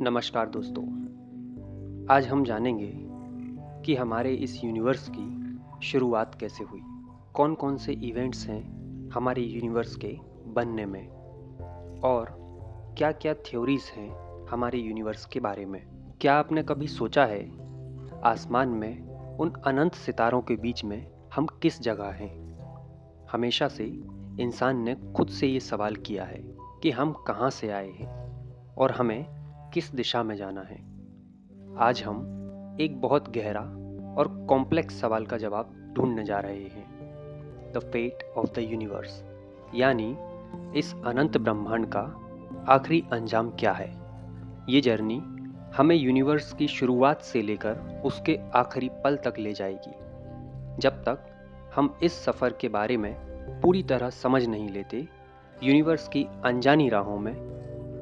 नमस्कार दोस्तों। आज हम जानेंगे कि हमारे इस यूनिवर्स की शुरुआत कैसे हुई। कौन-कौन से इवेंट्स हैं हमारे यूनिवर्स के बनने में और क्या-क्या थ्योरीज हैं हमारे यूनिवर्स के बारे में। क्या आपने कभी सोचा है आसमान में उन अनंत सितारों के बीच में हम किस जगह हैं? हमेशा से इंसान ने खुद से ये सवाल किया है कि हम कहाँ से आए हैं और हमें किस दिशा में जाना है। आज हम एक बहुत गहरा और कॉम्प्लेक्स सवाल का जवाब ढूंढने जा रहे हैं। The fate of the universe, यानी इस अनंत ब्रह्मांड का आखिरी अंजाम क्या है। ये जर्नी हमें यूनिवर्स की शुरुआत से लेकर उसके आखिरी पल तक ले जाएगी। जब तक हम इस सफ़र के बारे में पूरी तरह समझ नहीं लेते, यूनिवर्स की अनजानी राहों में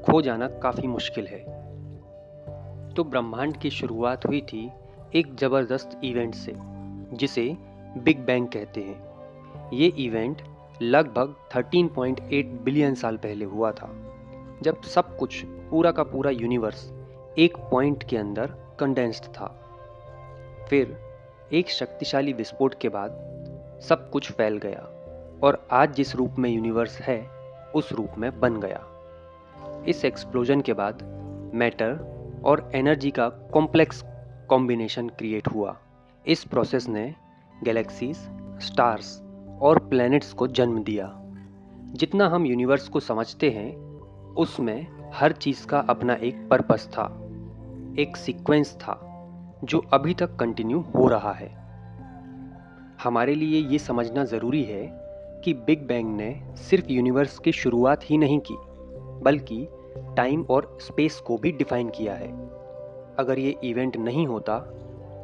खो जाना काफ़ी मुश्किल है। तो ब्रह्मांड की शुरुआत हुई थी एक ज़बरदस्त इवेंट से, जिसे बिग बैंग कहते हैं। ये इवेंट लगभग 13.8 बिलियन साल पहले हुआ था, जब सब कुछ पूरा का पूरा यूनिवर्स एक पॉइंट के अंदर कंडेंस्ड था। फिर एक शक्तिशाली विस्फोट के बाद सब कुछ फैल गया और आज जिस रूप में यूनिवर्स है उस रूप में बन गया। इस एक्सप्लोजन के बाद मैटर और एनर्जी का कॉम्प्लेक्स कॉम्बिनेशन क्रिएट हुआ। इस प्रोसेस ने गैलेक्सीज, स्टार्स और प्लैनेट्स को जन्म दिया। जितना हम यूनिवर्स को समझते हैं, उसमें हर चीज़ का अपना एक पर्पस था, एक सीक्वेंस था जो अभी तक कंटिन्यू हो रहा है। हमारे लिए ये समझना ज़रूरी है कि बिग बैंग ने सिर्फ यूनिवर्स की शुरुआत ही नहीं की, बल्कि टाइम और स्पेस को भी डिफाइन किया है। अगर ये इवेंट नहीं होता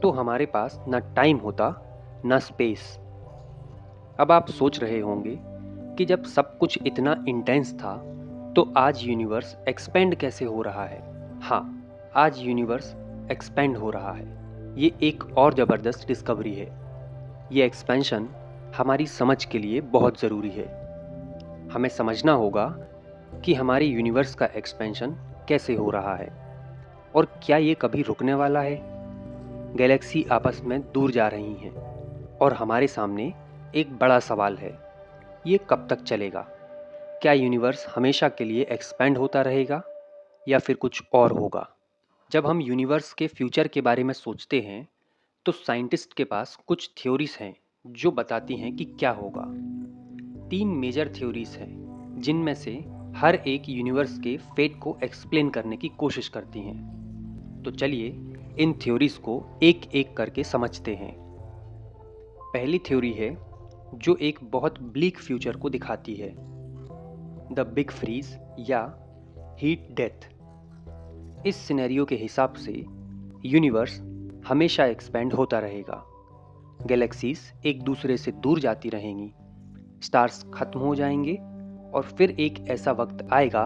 तो हमारे पास ना टाइम होता ना स्पेस। अब आप सोच रहे होंगे कि जब सब कुछ इतना इंटेंस था तो आज यूनिवर्स एक्सपेंड कैसे हो रहा है। हाँ, आज यूनिवर्स एक्सपेंड हो रहा है। ये एक और ज़बरदस्त डिस्कवरी है। ये एक्सपेंशन हमारी समझ के लिए बहुत ज़रूरी है। हमें समझना होगा कि हमारे यूनिवर्स का एक्सपेंशन कैसे हो रहा है और क्या ये कभी रुकने वाला है। गैलेक्सी आपस में दूर जा रही हैं और हमारे सामने एक बड़ा सवाल है, ये कब तक चलेगा? क्या यूनिवर्स हमेशा के लिए एक्सपेंड होता रहेगा या फिर कुछ और होगा? जब हम यूनिवर्स के फ्यूचर के बारे में सोचते हैं तो साइंटिस्ट के पास कुछ थ्योरीज हैं जो बताती हैं कि क्या होगा। 3 मेजर थ्योरीज हैं जिनमें से हर एक यूनिवर्स के फेट को एक्सप्लेन करने की कोशिश करती हैं। तो चलिए इन थ्योरीज को एक एक करके समझते हैं। पहली थ्योरी है जो एक बहुत ब्लीक फ्यूचर को दिखाती है, द बिग फ्रीज या हीट डेथ। इस सिनेरियो के हिसाब से यूनिवर्स हमेशा एक्सपेंड होता रहेगा। गैलेक्सीज एक दूसरे से दूर जाती रहेंगी, स्टार्स खत्म हो जाएंगे और फिर एक ऐसा वक्त आएगा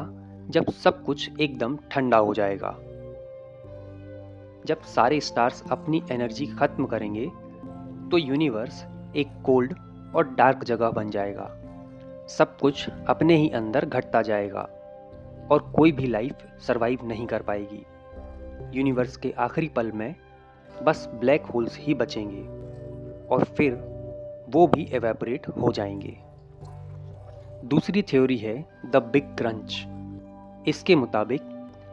जब सब कुछ एकदम ठंडा हो जाएगा। जब सारे स्टार्स अपनी एनर्जी खत्म करेंगे तो यूनिवर्स एक कोल्ड और डार्क जगह बन जाएगा। सब कुछ अपने ही अंदर घटता जाएगा और कोई भी लाइफ सरवाइव नहीं कर पाएगी। यूनिवर्स के आखिरी पल में बस ब्लैक होल्स ही बचेंगे और फिर वो भी एवेपोरेट हो जाएंगे। दूसरी थ्योरी है द बिग क्रंच। इसके मुताबिक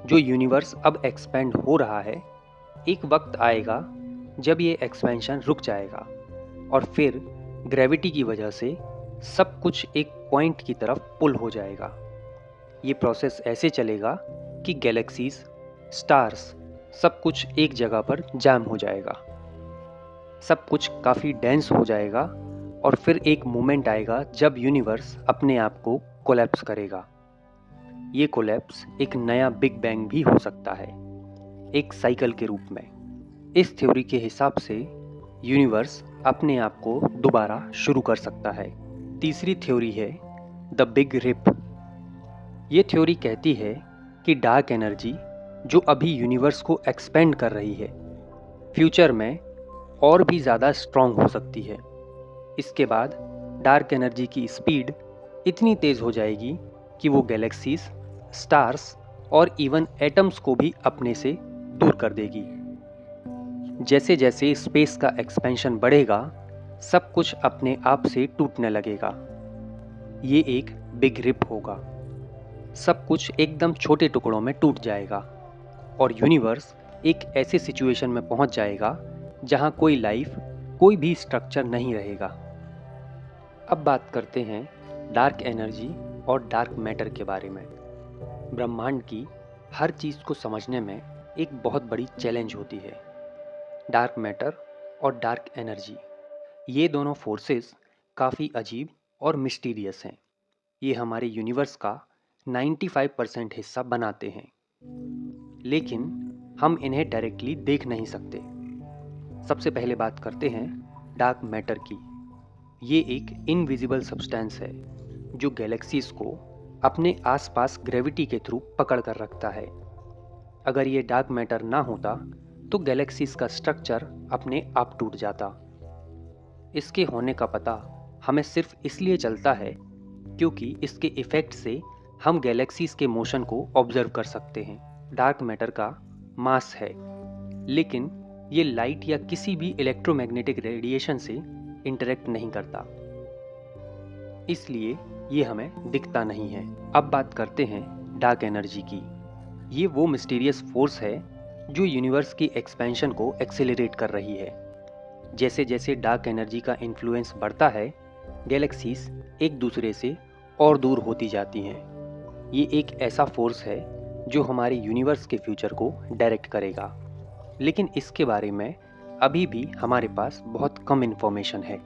जो यूनिवर्स अब एक्सपेंड हो रहा है, एक वक्त आएगा जब ये एक्सपेंशन रुक जाएगा और फिर ग्रेविटी की वजह से सब कुछ एक पॉइंट की तरफ पुल हो जाएगा। ये प्रोसेस ऐसे चलेगा कि गैलेक्सीज, स्टार्स, सब कुछ एक जगह पर जैम हो जाएगा। सब कुछ काफ़ी डेंस हो जाएगा और फिर एक मोमेंट आएगा जब यूनिवर्स अपने आप को कोलैप्स करेगा। ये कोलैप्स एक नया बिग बैंग भी हो सकता है, एक साइकिल के रूप में। इस थ्योरी के हिसाब से यूनिवर्स अपने आप को दोबारा शुरू कर सकता है। तीसरी थ्योरी है द बिग रिप। ये थ्योरी कहती है कि डार्क एनर्जी जो अभी यूनिवर्स को एक्सपेंड कर रही है, फ्यूचर में और भी ज़्यादा स्ट्रॉन्ग हो सकती है। इसके बाद डार्क एनर्जी की स्पीड इतनी तेज़ हो जाएगी कि वो गैलेक्सीज, स्टार्स और इवन एटम्स को भी अपने से दूर कर देगी। जैसे जैसे स्पेस का एक्सपेंशन बढ़ेगा, सब कुछ अपने आप से टूटने लगेगा। ये एक बिग रिप होगा। सब कुछ एकदम छोटे टुकड़ों में टूट जाएगा और यूनिवर्स एक ऐसे सिचुएशन में पहुंच जाएगा जहां कोई लाइफ, कोई भी स्ट्रक्चर नहीं रहेगा। अब बात करते हैं डार्क एनर्जी और डार्क मैटर के बारे में। ब्रह्मांड की हर चीज़ को समझने में एक बहुत बड़ी चैलेंज होती है। डार्क मैटर और डार्क एनर्जी, ये दोनों फोर्सेस काफ़ी अजीब और मिस्टीरियस हैं। ये हमारे यूनिवर्स का 95% हिस्सा बनाते हैं, लेकिन हम इन्हें डायरेक्टली देख नहीं सकते। सबसे पहले बात करते हैं डार्क मैटर की। ये एक इनविजिबल सब्सटेंस है जो गैलेक्सीज को अपने आसपास ग्रेविटी के थ्रू पकड़ कर रखता है। अगर ये डार्क मैटर ना होता तो गैलेक्सीज का स्ट्रक्चर अपने आप टूट जाता। इसके होने का पता हमें सिर्फ इसलिए चलता है क्योंकि इसके इफ़ेक्ट से हम गैलेक्सीज के मोशन को ऑब्जर्व कर सकते हैं। डार्क मैटर का मास है, लेकिन ये लाइट या किसी भी इलेक्ट्रोमैग्नेटिक रेडिएशन से इंटरेक्ट नहीं करता, इसलिए ये हमें दिखता नहीं है। अब बात करते हैं डार्क एनर्जी की। ये वो मिस्टीरियस फोर्स है जो यूनिवर्स की एक्सपेंशन को एक्सेलरेट कर रही है। जैसे जैसे डार्क एनर्जी का इन्फ्लुएंस बढ़ता है, गैलेक्सीज एक दूसरे से और दूर होती जाती हैं। ये एक ऐसा फोर्स है जो हमारे यूनिवर्स के फ्यूचर को डायरेक्ट करेगा, लेकिन इसके बारे में अभी भी हमारे पास बहुत कम इन्फॉर्मेशन है।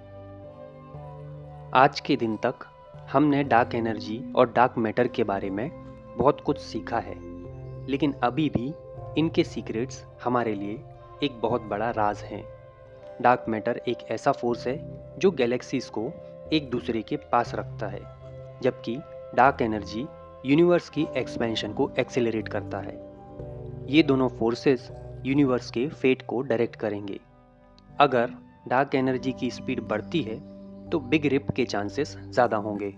आज के दिन तक हमने डार्क एनर्जी और डार्क मैटर के बारे में बहुत कुछ सीखा है, लेकिन अभी भी इनके सीक्रेट्स हमारे लिए एक बहुत बड़ा राज हैं। डार्क मैटर एक ऐसा फोर्स है जो गैलेक्सीज को एक दूसरे के पास रखता है, जबकि डार्क एनर्जी यूनिवर्स की एक्सपेंशन को एक्सेलरेट करता है। ये दोनों फोर्सेस यूनिवर्स के फेट को डायरेक्ट करेंगे। अगर डार्क एनर्जी की स्पीड बढ़ती है तो बिग रिप के चांसेस ज़्यादा होंगे,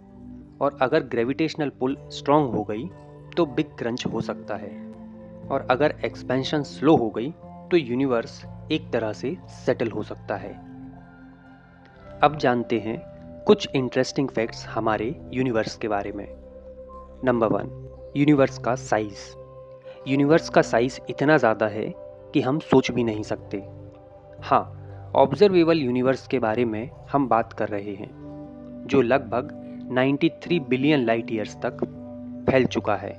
और अगर ग्रेविटेशनल पुल स्ट्रॉन्ग हो गई तो बिग क्रंच हो सकता है, और अगर एक्सपेंशन स्लो हो गई तो यूनिवर्स एक तरह से सेटल हो सकता है। अब जानते हैं कुछ इंटरेस्टिंग फैक्ट्स हमारे यूनिवर्स के बारे में। नंबर 1, यूनिवर्स का साइज। यूनिवर्स का साइज इतना ज़्यादा है कि हम सोच भी नहीं सकते। हाँ, ऑब्जर्वेबल यूनिवर्स के बारे में हम बात कर रहे हैं, जो लगभग 93 बिलियन लाइट ईयर्स तक फैल चुका है।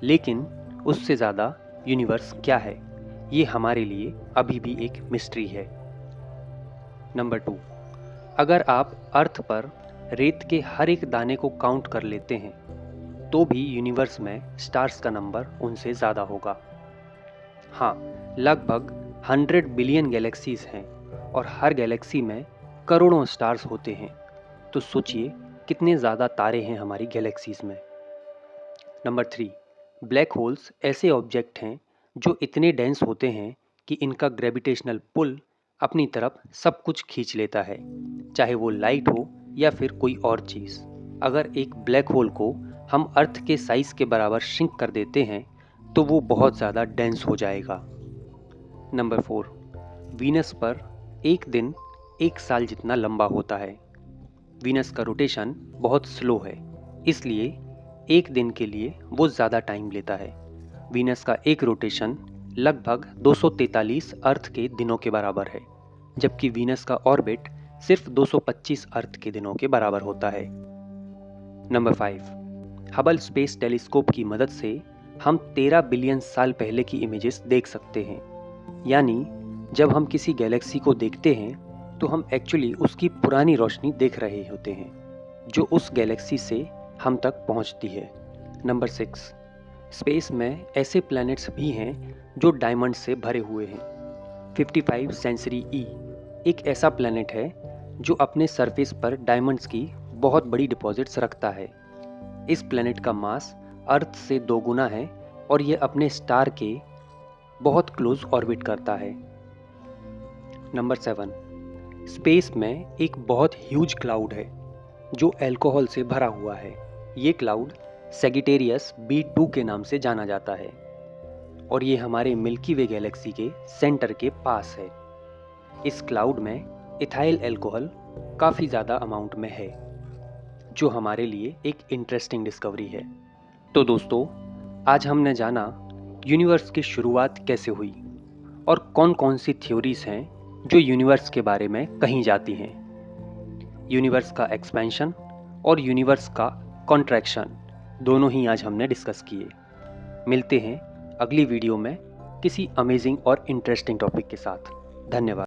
लेकिन उससे ज़्यादा यूनिवर्स क्या है, ये हमारे लिए अभी भी एक मिस्ट्री है। नंबर 2, अगर आप अर्थ पर रेत के हर एक दाने को काउंट कर लेते हैं तो भी यूनिवर्स में स्टार्स का नंबर उनसे ज़्यादा होगा। हाँ, लगभग 100 बिलियन गैलेक्सीज हैं और हर गैलेक्सी में करोड़ों स्टार्स होते हैं। तो सोचिए कितने ज़्यादा तारे हैं हमारी गैलेक्सीज में। नंबर 3, ब्लैक होल्स ऐसे ऑब्जेक्ट हैं जो इतने डेंस होते हैं कि इनका ग्रेविटेशनल पुल अपनी तरफ सब कुछ खींच लेता है, चाहे वो लाइट हो या फिर कोई और चीज़। अगर एक ब्लैक होल को हम अर्थ के साइज के बराबर श्रिंक कर देते हैं तो वो बहुत ज़्यादा डेंस हो जाएगा। नंबर 4, वीनस पर एक दिन एक साल जितना लंबा होता है। वीनस का रोटेशन बहुत स्लो है, इसलिए एक दिन के लिए वो ज़्यादा टाइम लेता है। वीनस का एक रोटेशन लगभग 243 अर्थ के दिनों के बराबर है, जबकि वीनस का ऑर्बिट सिर्फ 225 अर्थ के दिनों के बराबर होता है। नंबर 5, हबल स्पेस टेलीस्कोप की मदद से हम 13 बिलियन साल पहले की इमेजेस देख सकते हैं। यानी जब हम किसी गैलेक्सी को देखते हैं तो हम एक्चुअली उसकी पुरानी रोशनी देख रहे होते हैं जो उस गैलेक्सी से हम तक पहुंचती है। नंबर 6, स्पेस में ऐसे प्लैनेट्स भी हैं जो डायमंड से भरे हुए हैं। 55 सेंचुरी ई एक ऐसा प्लैनेट है जो अपने सरफेस पर डायमंड्स की बहुत बड़ी डिपॉजिट्स रखता है। इस प्लैनेट का मास अर्थ से 2 गुना है और यह अपने स्टार के बहुत क्लोज ऑर्बिट करता है। नंबर 7, स्पेस में एक बहुत ह्यूज क्लाउड है जो अल्कोहल से भरा हुआ है। ये क्लाउड सेगिटेरियस B2 के नाम से जाना जाता है और ये हमारे मिल्की वे गैलेक्सी के सेंटर के पास है। इस क्लाउड में इथाइल अल्कोहल काफ़ी ज़्यादा अमाउंट में है, जो हमारे लिए एक इंटरेस्टिंग डिस्कवरी है। तो दोस्तों, आज हमने जाना यूनिवर्स की शुरुआत कैसे हुई और कौन कौन सी थ्योरीज हैं जो यूनिवर्स के बारे में कही जाती हैं। यूनिवर्स का एक्सपेंशन और यूनिवर्स का कॉन्ट्रैक्शन दोनों ही आज हमने डिस्कस किए। मिलते हैं अगली वीडियो में किसी अमेजिंग और इंटरेस्टिंग टॉपिक के साथ। धन्यवाद।